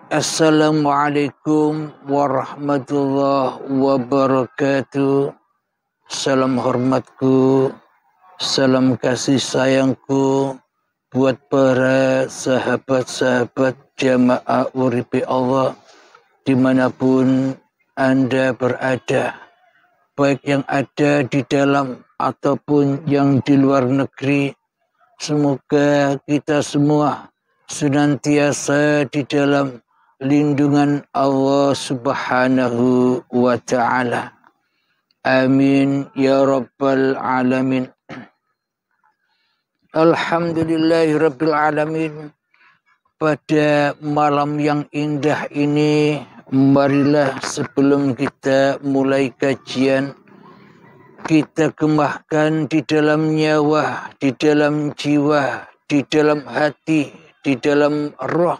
Assalamualaikum warahmatullahi wabarakatuh. Salam hormatku, salam kasih sayangku buat para sahabat-sahabat jamaah uripi Allah dimanapun Anda berada, baik yang ada di dalam ataupun yang di luar negeri. Semoga kita semua senantiasa di dalam lindungan Allah Subhanahu wa ta'ala. Amin ya rabbal alamin. Alhamdulillahi rabbil alamin. Pada malam yang indah ini, marilah sebelum kita mulai kajian, kita gemahkan di dalam nyawa, di dalam jiwa, di dalam hati, di dalam roh,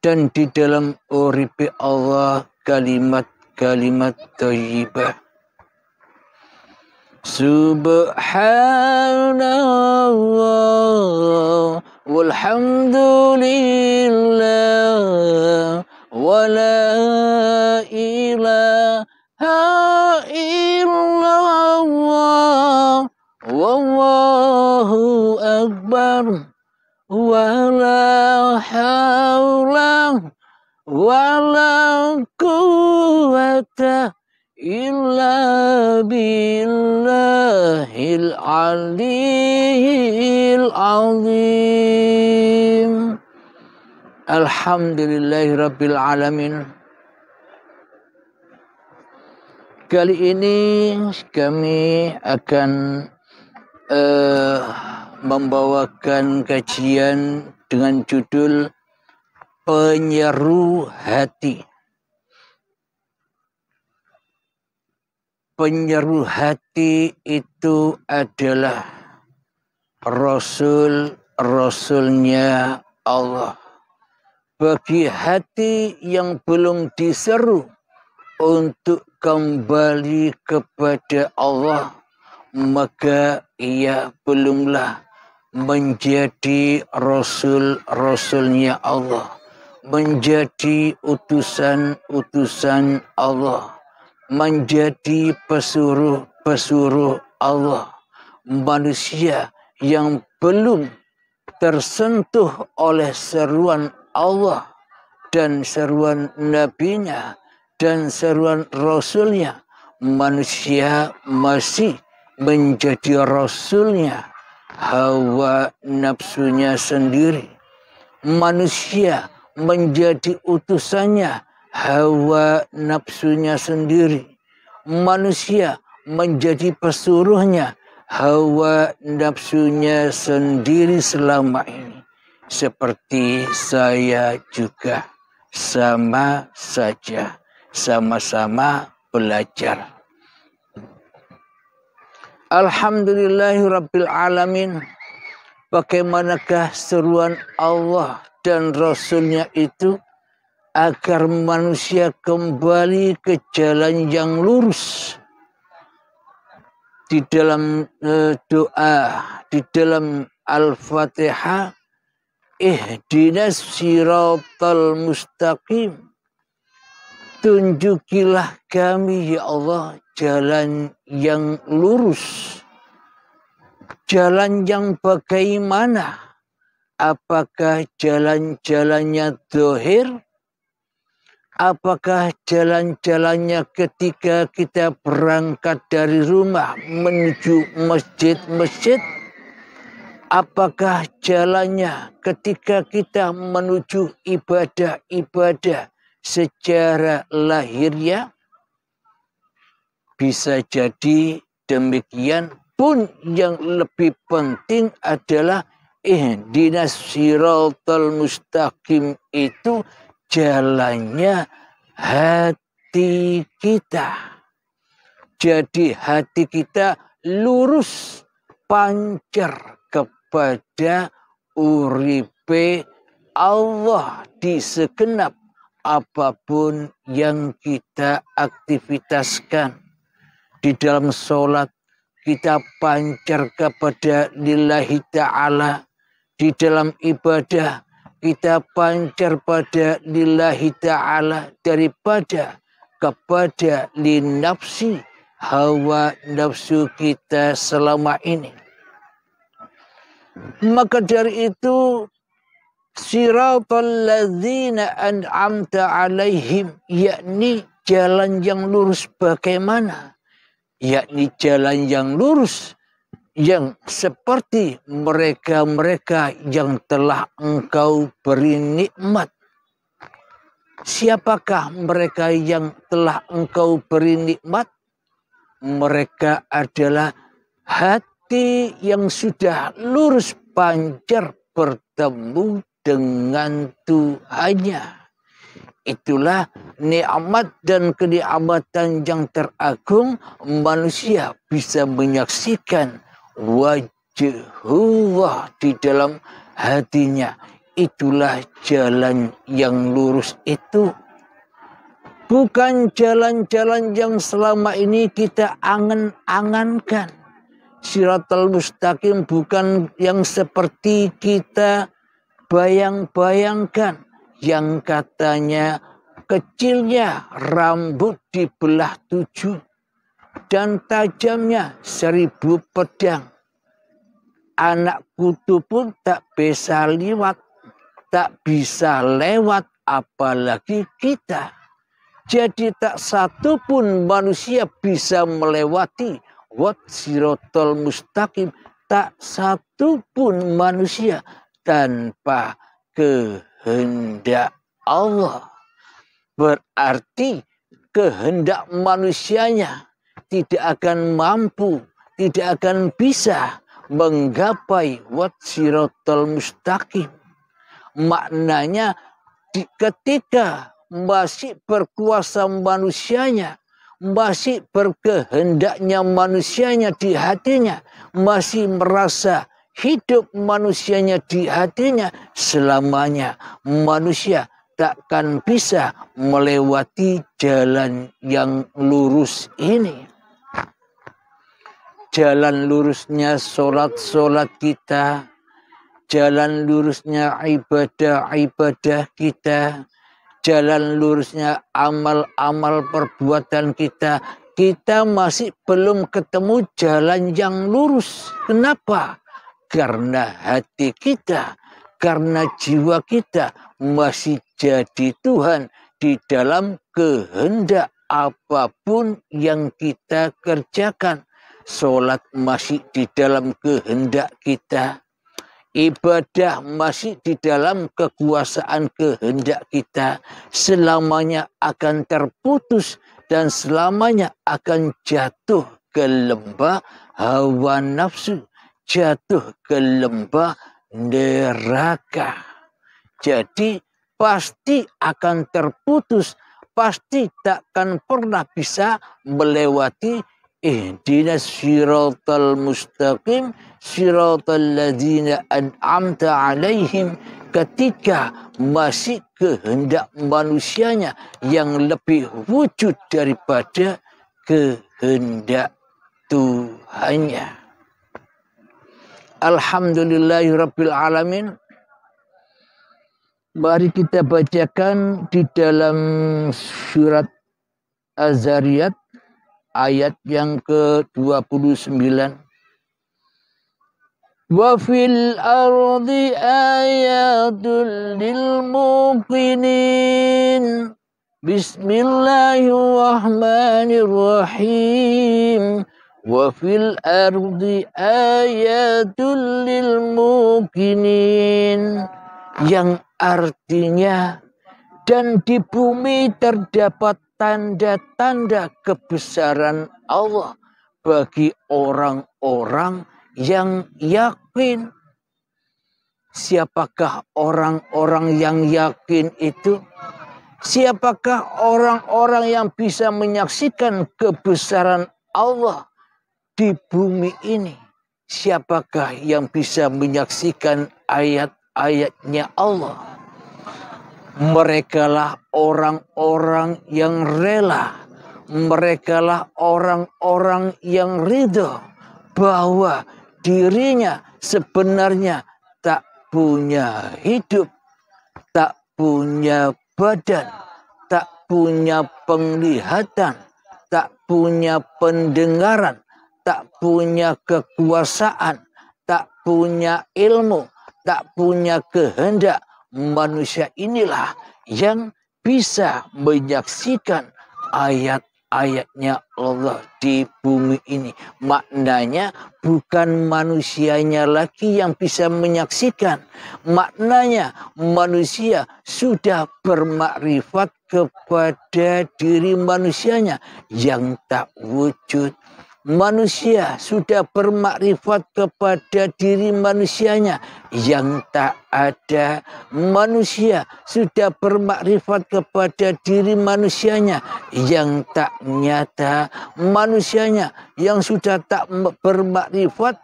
dan di dalam uripi Allah kalimat-kalimat thayyibah. Subhanallah walhamdulillah wa la ilaha illallah wallahu akbar wa la hawla wa la quwwata illa billahil aliyyil azim. Alhamdulillahi rabbil alamin. Kali ini kami akan membawakan kajian dengan judul Penyeru Hati. Penyeru hati itu adalah Rasul-Rasulnya Allah. Bagi hati yang belum diseru untuk kembali kepada Allah, maka ia belumlah menjadi Rasul-Rasulnya Allah, menjadi utusan-utusan Allah, menjadi pesuruh-pesuruh Allah. Manusia yang belum tersentuh oleh seruan Allah dan seruan nabinya dan seruan rasulnya, manusia masih menjadi rasulnya hawa nafsunya sendiri. Manusia menjadi utusannya hawa nafsunya sendiri. Manusia menjadi pesuruhnya hawa nafsunya sendiri selama ini. Seperti saya juga, sama saja, sama-sama belajar. Alhamdulillahi rabbil alamin. Bagaimanakah seruan Allah dan Rasulnya itu agar manusia kembali ke jalan yang lurus? Di dalam doa, di dalam Al-Fatihah, ihdinas siratal mustaqim. Tunjukilah kami ya Allah jalan yang lurus. Jalan yang bagaimana? Apakah jalan-jalannya zahir? Apakah jalan-jalannya ketika kita berangkat dari rumah menuju masjid-masjid? Apakah jalannya ketika kita menuju ibadah-ibadah secara lahiriah? Bisa jadi demikian, pun yang lebih penting adalah ihdinas siratal mustaqim itu jalannya hati kita. Jadi hati kita lurus pancar kepada uripe Allah di segenap apapun yang kita aktivitaskan. Di dalam sholat kita pancar kepada lillahi ta'ala. Di dalam ibadah kita pancar pada lillahi ta'ala daripada kepada linafsi hawa nafsu kita selama ini. Maka dari itu siratal ladzina an'amta alaihim, yakni jalan yang lurus bagaimana? Yakni jalan yang lurus yang seperti mereka-mereka yang telah engkau beri nikmat. Siapakah mereka yang telah engkau beri nikmat? Mereka adalah hati yang sudah lurus pancar bertemu dengan Tuhannya. Itulah nikmat dan kenikmatan yang teragung, manusia bisa menyaksikan wajhullah di dalam hatinya. Itulah jalan yang lurus itu. Bukan jalan-jalan yang selama ini kita angan-angankan. Siratal mustaqim bukan yang seperti kita bayang-bayangkan. Yang katanya kecilnya rambut dibelah 7 dan tajamnya 1000 pedang. Anak kutu pun tak bisa lewat, apalagi kita. Jadi tak satu pun manusia bisa melewati siratal mustaqim. Tak satu pun manusia tanpa kehendak Allah. Berarti kehendak manusianya tidak akan mampu, tidak akan bisa menggapai siratal mustaqim. Maknanya ketika masih berkuasa manusianya, masih berkehendaknya manusianya di hatinya, masih merasa hidup manusianya di hatinya, selamanya manusia takkan bisa melewati jalan yang lurus ini. Jalan lurusnya solat kita, jalan lurusnya ibadah kita, jalan lurusnya amal-amal perbuatan kita. Kita masih belum ketemu jalan yang lurus. Kenapa? Karena hati kita, karena jiwa kita masih jadi Tuhan di dalam kehendak apapun yang kita kerjakan. Sholat masih di dalam kehendak kita. Ibadah masih di dalam kekuasaan kehendak kita. Selamanya akan terputus dan selamanya akan jatuh ke lembah hawa nafsu. Jatuh ke lembah neraka. Jadi pasti akan terputus, pasti takkan pernah bisa melewati ihdinas siratal mustaqim siratal ladzina an'amta alaihim, ketika masih kehendak manusianya yang lebih wujud daripada kehendak Tuhannya. Alhamdulillahirabbil alamin. Mari kita bacakan di dalam surat Az-Zariyat ayat yang ke-29. Wa fil ardi ayatul lil muqinin. Bismillahirrahmanirrahim. Wa fil ardi ayatul lil muqinin, yang artinya dan di bumi terdapat tanda-tanda kebesaran Allah bagi orang-orang yang yakin. Siapakah orang-orang yang yakin itu? Siapakah orang-orang yang bisa menyaksikan kebesaran Allah di bumi ini? Siapakah yang bisa menyaksikan ayat-ayatnya Allah? Merekalah orang-orang yang rela. Merekalah orang-orang yang ridho bahwa dirinya sebenarnya tak punya hidup. tak punya badan, tak punya penglihatan, tak punya pendengaran, tak punya kekuasaan, tak punya ilmu, tak punya kehendak. Manusia inilah yang bisa menyaksikan ayat-ayatnya Allah di bumi ini. Maknanya bukan manusianya lagi yang bisa menyaksikan. Maknanya manusia sudah bermakrifat kepada diri manusianya yang tak wujud. Manusia sudah bermakrifat kepada diri manusianya yang tak ada. Manusia sudah bermakrifat kepada diri manusianya yang tak nyata. Manusianya yang sudah tak bermakrifat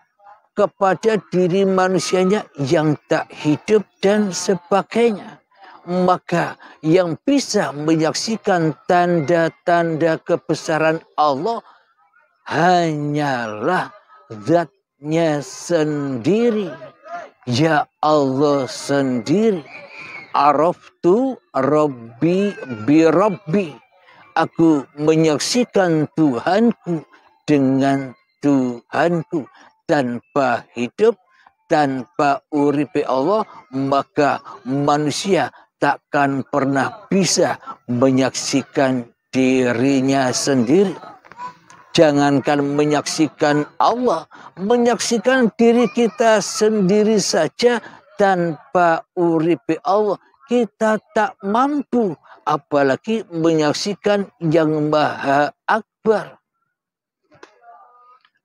kepada diri manusianya yang tak hidup dan sebagainya. Maka yang bisa menyaksikan tanda-tanda kebesaran Allah hanyalah zatnya sendiri. Ya Allah sendiri. Araftu Rabbi bi Rabbi. Aku menyaksikan Tuhanku dengan Tuhanku. Tanpa hidup, tanpa uripe Allah, maka manusia takkan pernah bisa menyaksikan dirinya sendiri. Jangankan menyaksikan Allah, menyaksikan diri kita sendiri saja tanpa uripe Allah kita tak mampu, apalagi menyaksikan yang Maha Akbar.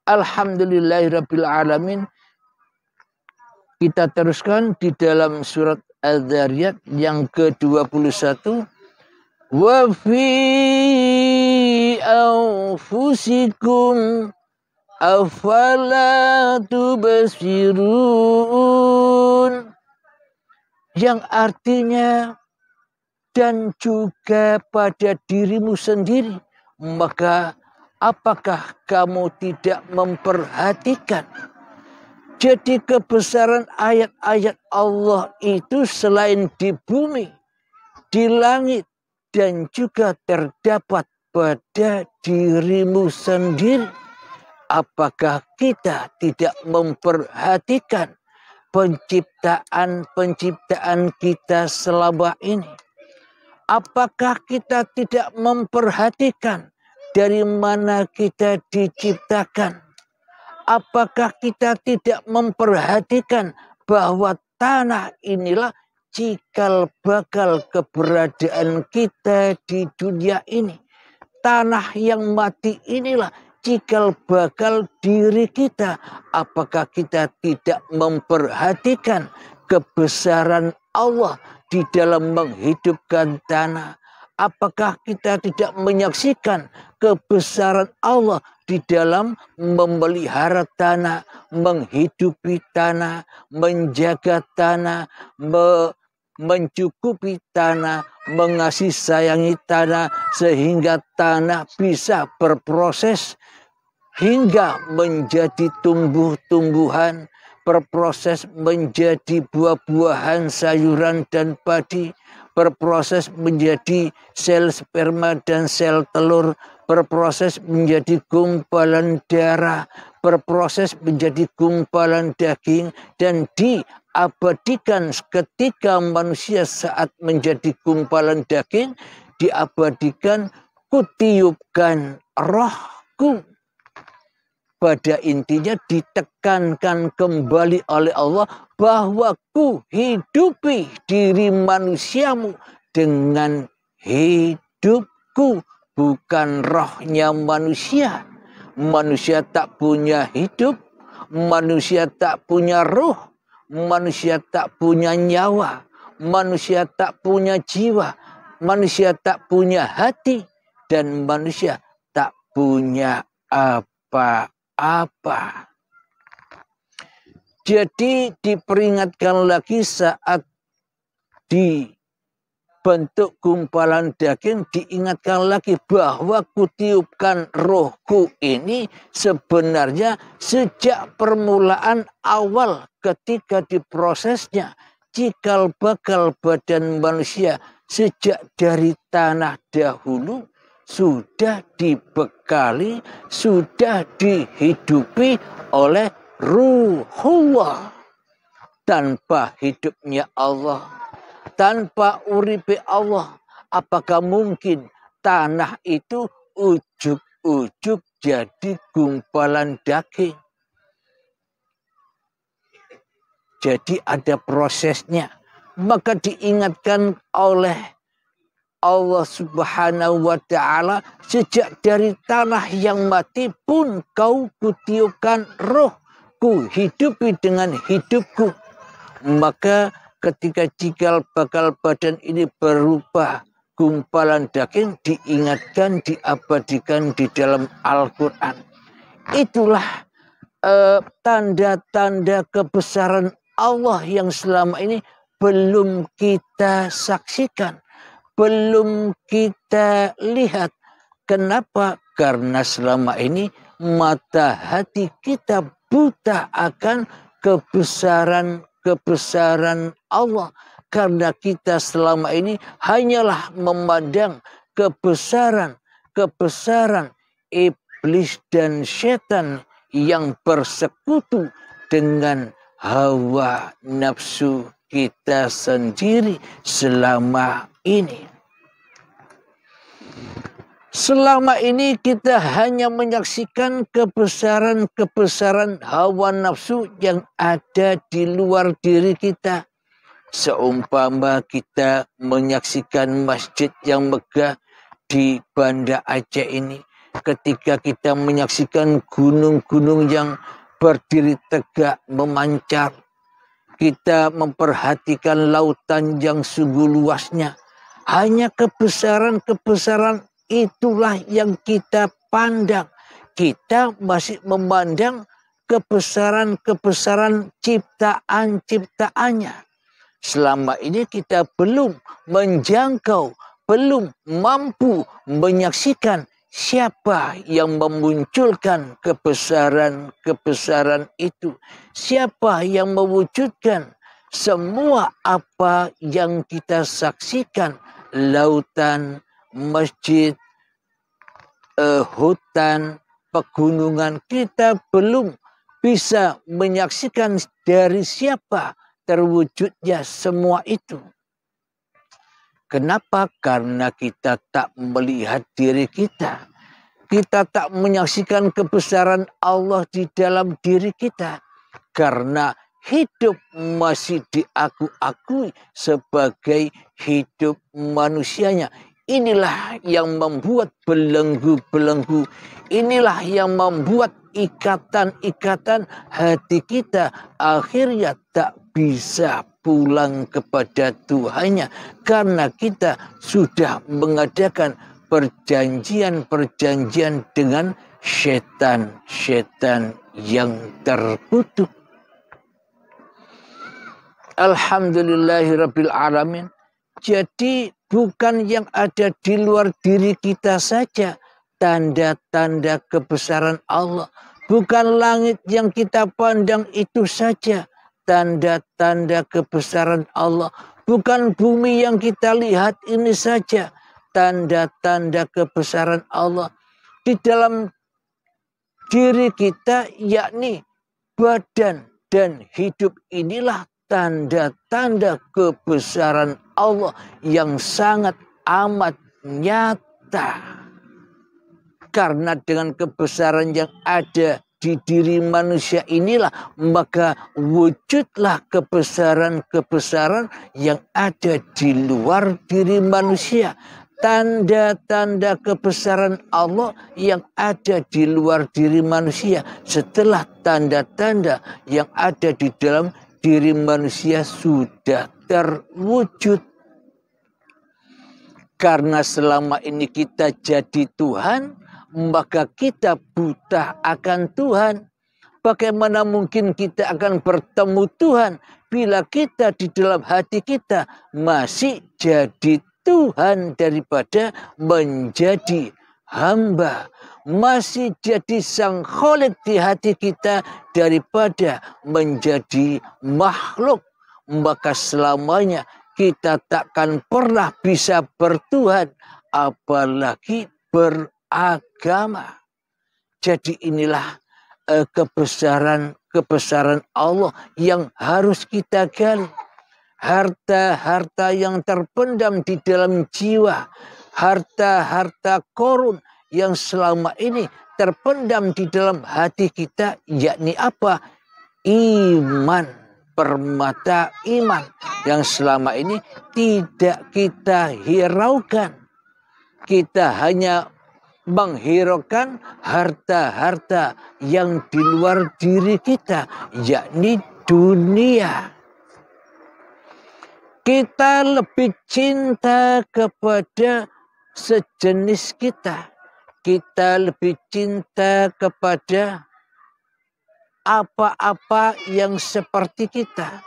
Alhamdulillahirabbil alamin. Kita teruskan di dalam surat Az-Zariyat yang ke-21. Wa fi anfusikum afala tubsirun, yang artinya dan juga pada dirimu sendiri, maka apakah kamu tidak memperhatikan? Jadi kebesaran ayat-ayat Allah itu selain di bumi, di langit, dan juga terdapat pada dirimu sendiri. Apakah kita tidak memperhatikan penciptaan kita selama ini? Apakah kita tidak memperhatikan dari mana kita diciptakan? Apakah kita tidak memperhatikan bahwa tanah inilah cikal bakal keberadaan kita di dunia ini? Tanah yang mati inilah cikal bakal diri kita. Apakah kita tidak memperhatikan kebesaran Allah di dalam menghidupkan tanah? Apakah kita tidak menyaksikan kebesaran Allah di dalam memelihara tanah, menghidupi tanah, menjaga tanah, mencukupi tanah, mengasihi sayangi tanah, sehingga tanah bisa berproses hingga menjadi tumbuh-tumbuhan, berproses menjadi buah-buahan, sayuran dan padi, berproses menjadi sel sperma dan sel telur, berproses menjadi gumpalan darah, berproses menjadi gumpalan daging, dan diabadikan ketika manusia saat menjadi gumpalan daging, diabadikan, kutiupkan rohku. Pada intinya ditekankan kembali oleh Allah bahwa ku hidupi diri manusiamu dengan hidupku, bukan rohnya manusia. Manusia tak punya hidup, manusia tak punya ruh, manusia tak punya nyawa, manusia tak punya jiwa, manusia tak punya hati, dan manusia tak punya apa-apa. Jadi diperingatkan lagi saat dibentuk gumpalan daging, diingatkan lagi bahwa kutiupkan rohku ini sebenarnya sejak permulaan awal ketika diprosesnya cikal bakal badan manusia sejak dari tanah dahulu sudah dibekali, sudah dihidupi oleh ruhullah. Tanpa hidupnya Allah, tanpa uripe Allah, apakah mungkin tanah itu ujuk-ujuk jadi gumpalan daging? Jadi ada prosesnya. Maka diingatkan oleh Allah Subhanahu wa ta'ala, sejak dari tanah yang mati pun kau kutiupkan roh, ku hidupi dengan hidupku. Maka ketika cikal bakal badan ini berupa gumpalan daging, diingatkan, diabadikan di dalam Al-Quran. Itulah tanda-tanda kebesaran Allah yang selama ini belum kita saksikan, belum kita lihat. Kenapa? Karena selama ini mata hati kita buta akan kebesaran Allah. Karena kita selama ini hanyalah memandang kebesaran iblis dan setan yang bersekutu dengan hawa nafsu kita sendiri selama ini. Selama ini kita hanya menyaksikan kebesaran hawa nafsu yang ada di luar diri kita. Seumpama kita menyaksikan masjid yang megah di Banda Aceh ini. Ketika kita menyaksikan gunung-gunung yang berdiri tegak memancar. Kita memperhatikan lautan yang sungguh luasnya. Hanya kebesaran itulah yang kita pandang. Kita masih memandang kebesaran ciptaan-ciptaannya. Selama ini kita belum menjangkau, belum mampu menyaksikan siapa yang memunculkan kebesaran itu. Siapa yang mewujudkan semua apa yang kita saksikan. Lautan, masjid, hutan, pegunungan, kita belum bisa menyaksikan dari siapa terwujudnya semua itu. Kenapa? Karena kita tak melihat diri kita. Kita tak menyaksikan kebesaran Allah di dalam diri kita. Karena hidup masih diakui sebagai hidup manusianya. Inilah yang membuat belenggu-belenggu. Inilah yang membuat ikatan-ikatan hati kita akhirnya tak bisa pulang kepada Tuhannya. Karena kita sudah mengadakan perjanjian-perjanjian dengan setan-setan yang terkutuk. Alhamdulillahirabbil alamin. Jadi bukan yang ada di luar diri kita saja tanda-tanda kebesaran Allah. Bukan langit yang kita pandang itu saja tanda-tanda kebesaran Allah. Bukan bumi yang kita lihat ini saja tanda-tanda kebesaran Allah. Di dalam diri kita, yakni badan dan hidup, inilah tanda-tanda kebesaran Allah yang sangat amat nyata. Karena dengan kebesaran yang ada di diri manusia inilah, maka wujudlah kebesaran-kebesaran yang ada di luar diri manusia. Tanda-tanda kebesaran Allah yang ada di luar diri manusia setelah tanda-tanda yang ada di dalam diri manusia sudah terwujud. Karena selama ini kita jadi Tuhan, maka kita buta akan Tuhan. Bagaimana mungkin kita akan bertemu Tuhan bila kita di dalam hati kita masih jadi Tuhan daripada menjadi hamba. Masih jadi sang kholik di hati kita daripada menjadi makhluk. maka selamanya kita takkan pernah bisa bertuhan, apalagi beragama. Jadi inilah kebesaran Allah yang harus kita gali. Harta-harta yang terpendam di dalam jiwa, harta-harta korun yang selama ini terpendam di dalam hati kita, yakni apa? Iman, permata iman yang selama ini tidak kita hiraukan. Kita hanya menghiraukan harta-harta yang di luar diri kita, yakni dunia. Kita lebih cinta kepada sejenis kita. Kita lebih cinta kepada apa-apa yang seperti kita.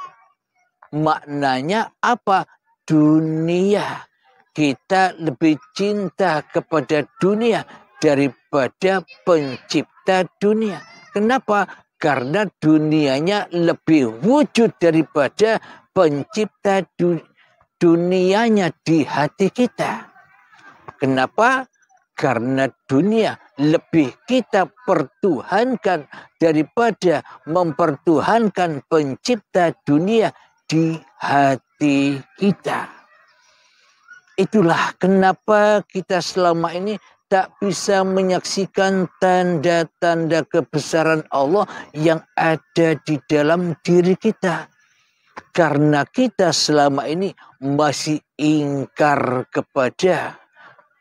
Maknanya apa? Dunia. Kita lebih cinta kepada dunia daripada pencipta dunia. Kenapa? Karena dunianya lebih wujud daripada pencipta dunianya di hati kita. Kenapa? Karena dunia lebih kita pertuhankan daripada mempertuhankan pencipta dunia di hati kita. Itulah kenapa kita selama ini tak bisa menyaksikan tanda-tanda kebesaran Allah yang ada di dalam diri kita. Karena kita selama ini masih ingkar kepada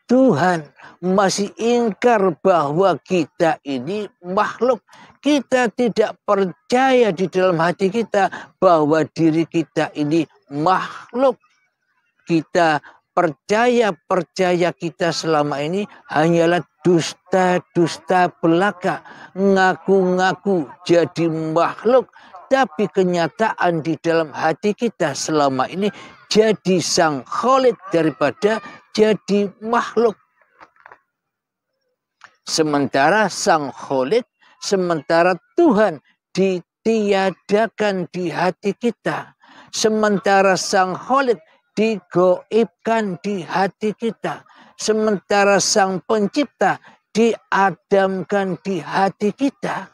Tuhan, masih ingkar bahwa kita ini makhluk. Kita tidak percaya di dalam hati kita bahwa diri kita ini makhluk. Kita percaya kita selama ini hanyalah dusta-dusta belaka, ngaku-ngaku jadi makhluk, tapi kenyataan di dalam hati kita selama ini jadi sang Khalik daripada jadi makhluk. Sementara sang Khalik, sementara Tuhan ditiadakan di hati kita, sementara sang Khalik digoibkan di hati kita, sementara sang pencipta diadamkan di hati kita.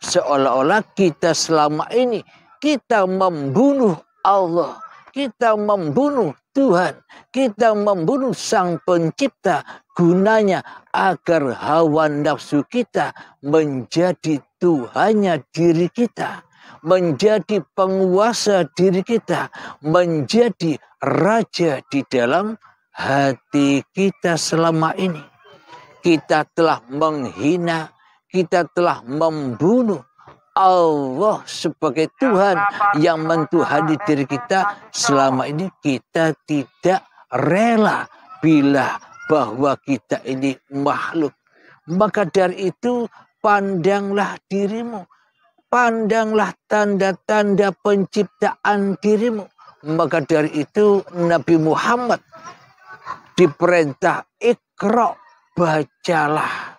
Seolah-olah kita selama ini kita membunuh Allah, kita membunuh Tuhan, kita membunuh sang pencipta, gunanya agar hawa nafsu kita menjadi Tuhannya diri kita, menjadi penguasa diri kita, menjadi raja di dalam hati kita selama ini. Kita telah menghina, kita telah membunuh Allah sebagai Tuhan yang mentuhani diri kita. Selama ini kita tidak rela bila bahwa kita ini makhluk. Maka dari itu pandanglah dirimu, pandanglah tanda-tanda penciptaan dirimu. Maka dari itu Nabi Muhammad diperintah Iqra, bacalah.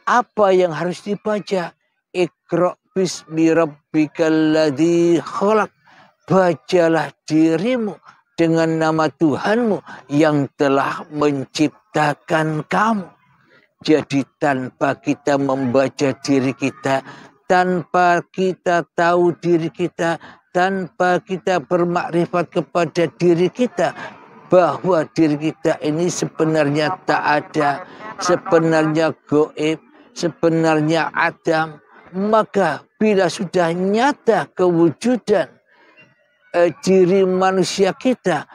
Apa yang harus dibaca? Iqra bismi rabbikal ladzi khalaq. Bacalah dirimu dengan nama Tuhanmu yang telah menciptakan kamu. Jadi tanpa kita membaca diri kita, tanpa kita tahu diri kita, tanpa kita bermakrifat kepada diri kita bahwa diri kita ini sebenarnya tak ada, sebenarnya gaib, sebenarnya adam, maka bila sudah nyata kewujudan diri manusia kita,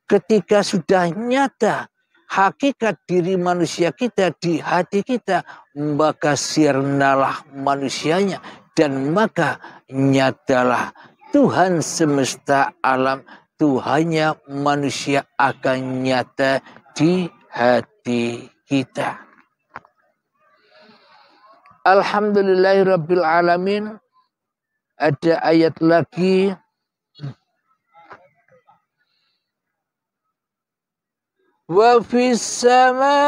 ketika sudah nyata hakikat diri manusia kita di hati kita, maka sirnalah manusianya dan maka nyatalah Tuhan semesta alam, Tuhannya manusia akan nyata di hati kita. Alhamdulillahirabbil alamin. Ada ayat lagi. Wa fis samaa'i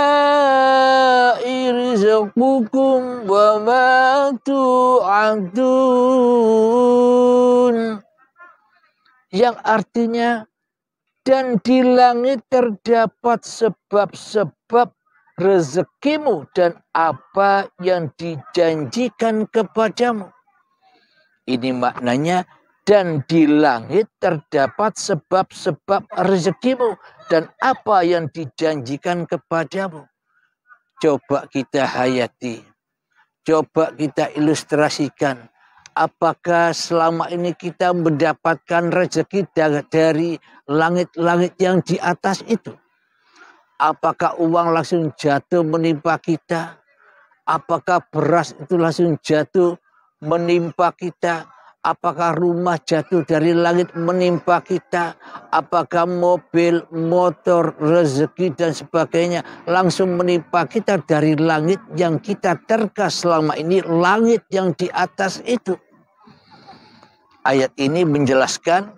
rizqukum wa ma tu'adun. yang artinya dan di langit terdapat sebab-sebab rezekimu dan apa yang dijanjikan kepadamu. Ini maknanya, dan di langit terdapat sebab-sebab rezekimu dan apa yang dijanjikan kepadamu. Coba kita hayati, coba kita ilustrasikan. Apakah selama ini kita mendapatkan rezeki dari langit-langit yang di atas itu? Apakah uang langsung jatuh menimpa kita? Apakah beras itu langsung jatuh menimpa kita? Apakah rumah jatuh dari langit menimpa kita? Apakah mobil, motor, rezeki dan sebagainya langsung menimpa kita dari langit yang kita terka selama ini, langit yang di atas itu? Ayat ini menjelaskan,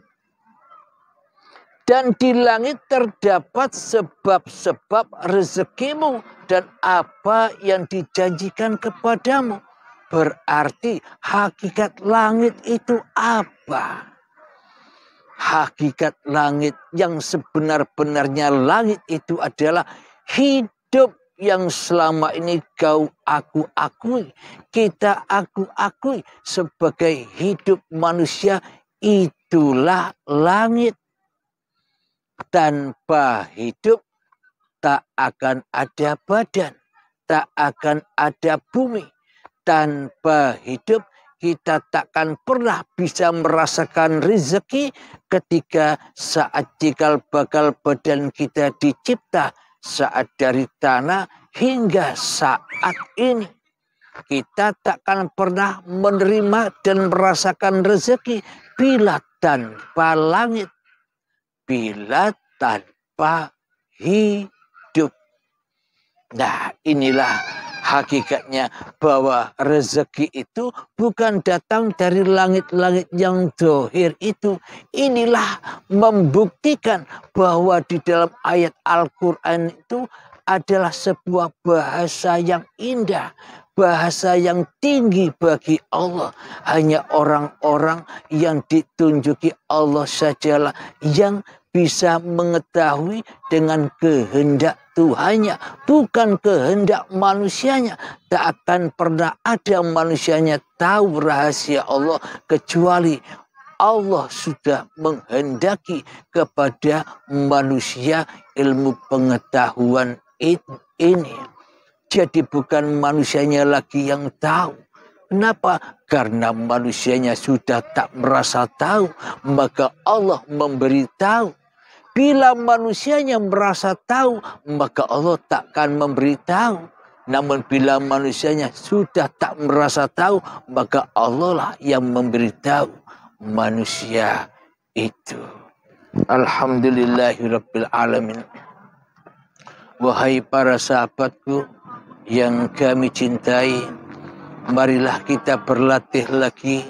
dan di langit terdapat sebab-sebab rezekimu dan apa yang dijanjikan kepadamu. Berarti hakikat langit itu apa? Hakikat langit yang sebenar-benarnya langit itu adalah hidup yang selama ini aku akui, kita aku akui sebagai hidup manusia, itulah langit. Tanpa hidup tak akan ada badan, tak akan ada bumi. Tanpa hidup kita takkan pernah bisa merasakan rezeki ketika saat cikal bakal badan kita dicipta, saat dari tanah hingga saat ini. Kita takkan pernah menerima dan merasakan rezeki bila tanpa langit, bila tanpa hidup. Nah, inilah hakikatnya, bahwa rezeki itu bukan datang dari langit-langit yang zahir itu. Inilah membuktikan bahwa di dalam ayat Al-Quran itu adalah sebuah bahasa yang indah, bahasa yang tinggi bagi Allah. Hanya orang-orang yang ditunjuki Allah sajalah yang bisa mengetahui dengan kehendak Tuhannya, bukan kehendak manusianya. Tak akan pernah ada manusianya tahu rahasia Allah kecuali Allah sudah menghendaki kepada manusia ilmu pengetahuan ini. Jadi bukan manusianya lagi yang tahu. Kenapa? Karena manusianya sudah tak merasa tahu, maka Allah memberitahu. Bila manusianya merasa tahu, maka Allah takkan memberitahu. Namun bila manusianya sudah tak merasa tahu, maka Allah lah yang memberitahu manusia itu. Alhamdulillahirabbil alamin. Wahai para sahabatku yang kami cintai, marilah kita berlatih lagi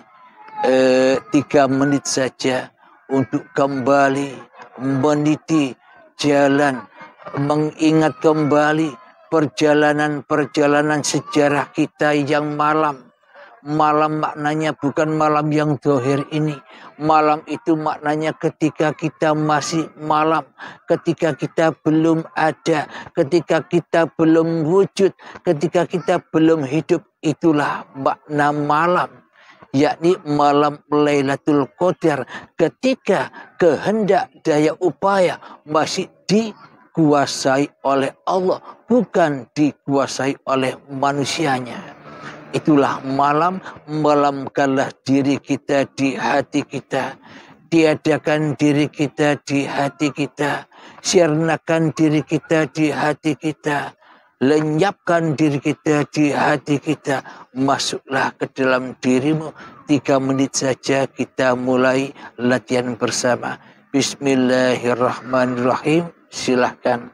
3 menit saja untuk kembali meniti jalan, mengingat kembali perjalanan-perjalanan sejarah kita yang malam. Malam maknanya bukan malam yang zahir ini. Malam itu maknanya ketika kita masih malam, ketika kita belum ada, ketika kita belum wujud, ketika kita belum hidup, itulah makna malam. Yakni malam Lailatul Qadar, ketika kehendak daya upaya masih dikuasai oleh Allah, bukan dikuasai oleh manusianya. Itulah malam, malamkanlah diri kita di hati kita. Tiadakan diri kita di hati kita. Sirnakan diri kita di hati kita. Lenyapkan diri kita di hati kita. Masuklah ke dalam dirimu. 3 menit saja kita mulai latihan bersama. Bismillahirrahmanirrahim. Silahkan.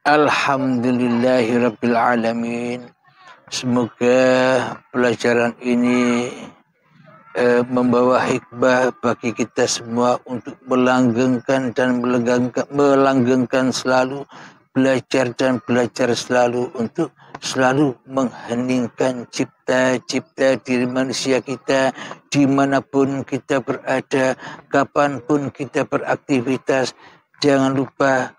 Alhamdulillahirabbil alamin. Semoga pelajaran ini membawa hikmah bagi kita semua untuk melanggengkan dan melanggengkan selalu belajar dan belajar selalu untuk selalu mengheningkan cipta-cipta diri manusia kita dimanapun kita berada, kapanpun kita beraktivitas. Jangan lupa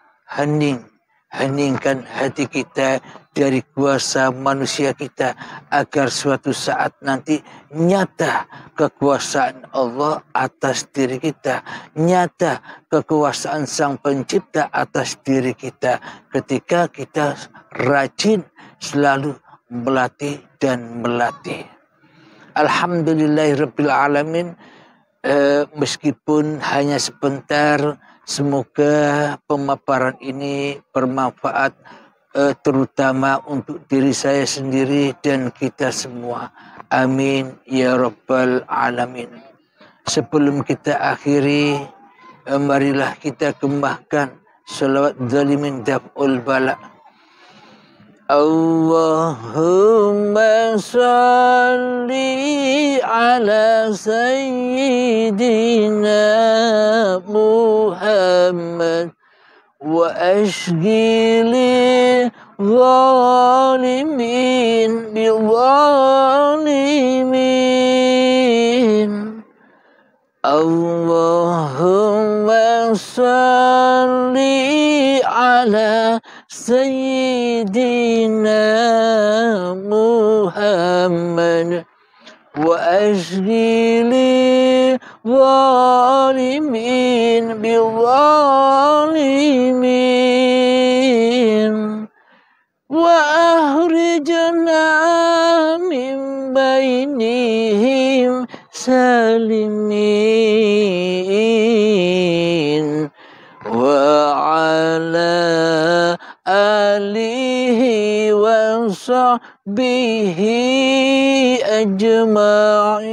heningkan hati kita dari kuasa manusia kita agar suatu saat nanti nyata kekuasaan Allah atas diri kita, nyata kekuasaan Sang Pencipta atas diri kita ketika kita rajin selalu melatih dan melatih. Alhamdulillahirabbil alamin. Meskipun hanya sebentar, semoga pemaparan ini bermanfaat terutama untuk diri saya sendiri dan kita semua. Amin ya rabbal alamin. Sebelum kita akhiri, marilah kita kembangkan salawat zalimin daf'ul bala. Allahumma salli ala sayyidina Muhammad wa ashghili zalimin bizalimin. Allahumma salli ala sayyidina Muhammad wa ashghili zalimin bizalimin wa akhrijna min bainihim salimin wa ala alihi wa sahbihi ajma'in.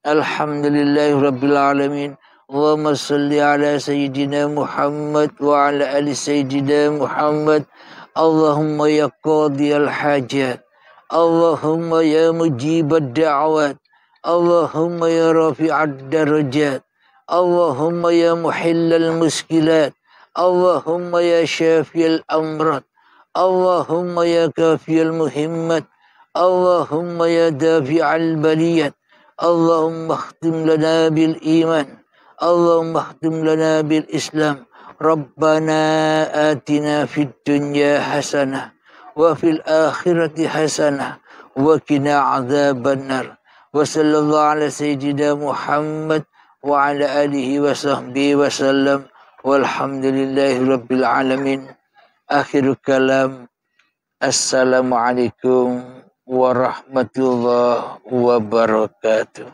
Alhamdulillahirabbil alamin. Allahumma salli ala sayyidina Muhammad wa ala ali sayyidina Muhammad. Allahumma ya qadiyal hajat, Allahumma ya mujibad da'wat, Allahumma ya rafi'ad darajat, Allahumma ya muhillal muskilat, Allahumma ya syafiyal amrat, Allahumma ya kafiyal muhimmat, Allahumma ya dafi'al baliyat, Allahumma khtim lana bil iman, Allahumma khtim lana bil islam. Rabbana atina fid dunya hasanah wa fil akhirati hasanah wa qina adzabannar. Wa sallallahu ala sayyidina Muhammad wa ala alihi wa sahbihi wa sallam. Walhamdulillahi rabbil alamin. Akhirul kalam. Assalamualaikum warahmatullahi wabarakatuh.